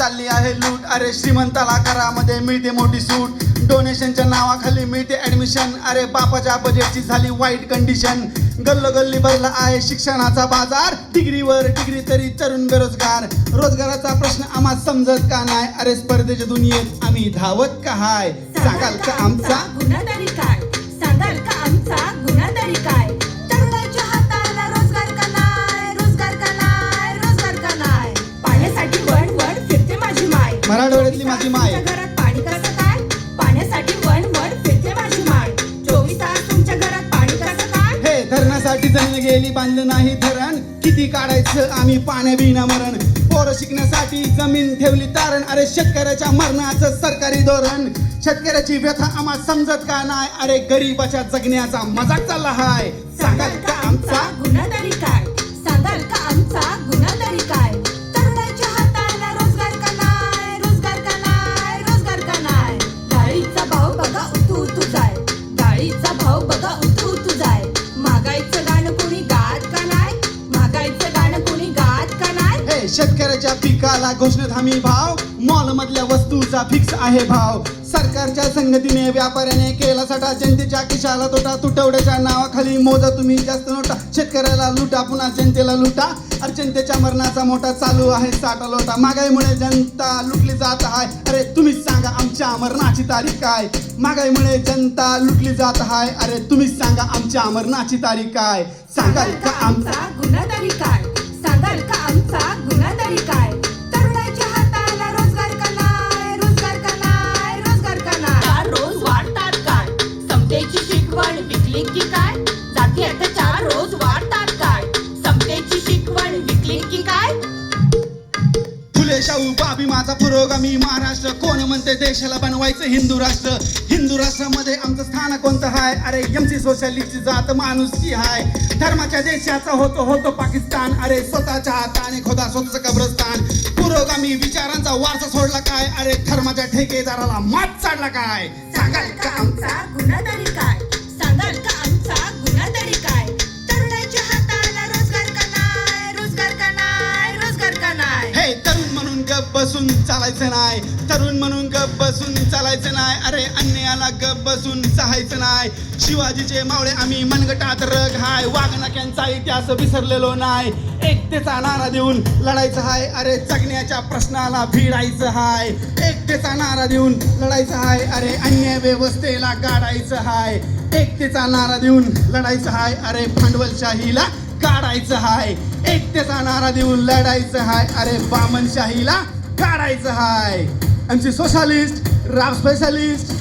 चालली आहे लूट. अरे श्रीमंताला करामध्ये मिळते मोठी सूट, डोनेशनच्या नावाखाली मिळते ऍडमिशन. अरे बापाच्या बजेटची झाली वाईट कंडिशन. गल्लोगल्ली भरला आहे शिक्षणाचा बाजार, डिग्रीवर डिग्री तरी तरुण बेरोजगार. रोजगाराचा प्रश्न आम्हाला समजत का नाही, अरे स्पर्धेच्या दुनियेत आम्ही धावत का हाय. सांगाल का आमचा गुन्हेगारी काय, सांगाल का आमचा गुन्हेगारी काय. तरुणाच्या हाताला रोजगार का नाय, रोजगार का नाय, रोजगार का नाय. पाण्यासाठी वण वण फिरते माझी माय, मराठवाड्यातली माझी माय. तुमच्या घरात पाणी कसं काय, पाण्यासाठी वण वण फिरते माझी माय. 24 तास तुमच्या घरात पाणी कसं काय. हे धरणासाठी जमीन गेली, बांधलं नाही धरण. किती काढायचं आम्ही पाण्याविना मरण. पोरं शिकण्यासाठी जमीन ठेवली तारण. अरे शेतकऱ्याच्या मरणाचं सरकारी धोरण. शेतकऱ्याची व्यथा आम्हाला समजत का नाही, अरे गरीबाच्या जगण्याचा मजाक चालला हाय. सांगाल का आमचा गुन्हेगारी काय, सांगाल का आमचा गुन्हेगारी काय. तरुणाच्या हाताला रोजगार का नाय, रोजगार का नाय, रोजगार का नाय. डाळीचा भाव बघा उतू उतू जाय, डाळीचा भाव बघा उतू उतू जाय. महागाईचं गाणं कोणी गात का नाय, महागाईचं गाणं कोणी गात का नाय. हे शेतकऱ्याच्या पिकाला घोषणेत हमी भाव, मॉल मधल्या वस्तूचा फिक्स आहे भाव. सरकारच्या संगतीने व्यापाऱ्याने केला साठा, जनतेच्या खिशाला तोटा. तुटवड्याच्या नावाखाली मोजा तुम्ही जास्त नोटा. शेतकऱ्याला लुटा पुन्हा जनतेला लुटा. अरे जनतेच्या मरणाचा मोठा चालू आहे साठा लोटा. महागाईमुळे जनता लुटली जात आहे, अरे तुम्हीच सांगा आमच्या मरणाची तारीख काय. महागाईमुळे जनता लुटली जात आहे, अरे तुम्हीच सांगा आमच्या मरणाची तारीख काय. सांगाल का आमचा गुन्हेगारी काय, सांगाल का आमचा गुन्हेगारी काय. तरुणाच्या हाताला रोजगार का नाय, रोजगार का नाय, रोजगार का नाय. चार रोज वाढतात काय, समतेची शिकवण विकली की काय. जाती अत्याचार रोज वाढतात काय, समतेची शिकवण विकली की काय. फुले शाहू बाबी माझा पुरोगामी महाराष्ट्र. कोण म्हणते देशाला बनवायचं हिंदू राष्ट्र. हिंदू राष्ट्रामध्ये आमचं स्थान कोणतं हाय, अरे एमसी सोशलिस्टची जात माणुसकी हाय. धर्माच्या देशाचा होतो पाकिस्तान, अरे स्वतःच्या हाताने खोदा स्वतःचं कब्रस्तान. पुरोगामी विचारांचा वारसा सोडला काय, अरे धर्माच्या ठेकेदाराला मात चाडला काय. सांगाल का आमचा गुन्हेगारी काय, सांगाल का आमचा गुन्हेगारी काय. तरुणाच्या हाताला रोजगार का नाय, रोजगार का नाय, रोजगार का नाय. हे तरुण म्हणून गप बसून चालायचं नाही, तरुण म्हणून गप बसून चालायचं नाही. अरे अन्यायाला गप बसून चाहायचं नाही. शिवाजीचे मावळे आम्ही मनगटात रग हाय, वाघनख्यांचा इतिहास विसरलेलो नाही. एकतेचा नारा देऊन लढायचं हाय, अरे जगण्याच्या प्रश्नाला भिडायचं हाय. एकतेचा नारा देऊन लढायचं हाय, अरे अन्याय व्यवस्थेला गाडायचं हाय. एकतेचा नारा देऊन लढायचं हाय, अरे भांडवलशाहीला काढायचं हाय. एकतेचा नारा देऊन लढायचं हाय, अरे बामनशाहीला काढायचं हाय. आमचे सोशलिस्ट राव स्पेशलिस्ट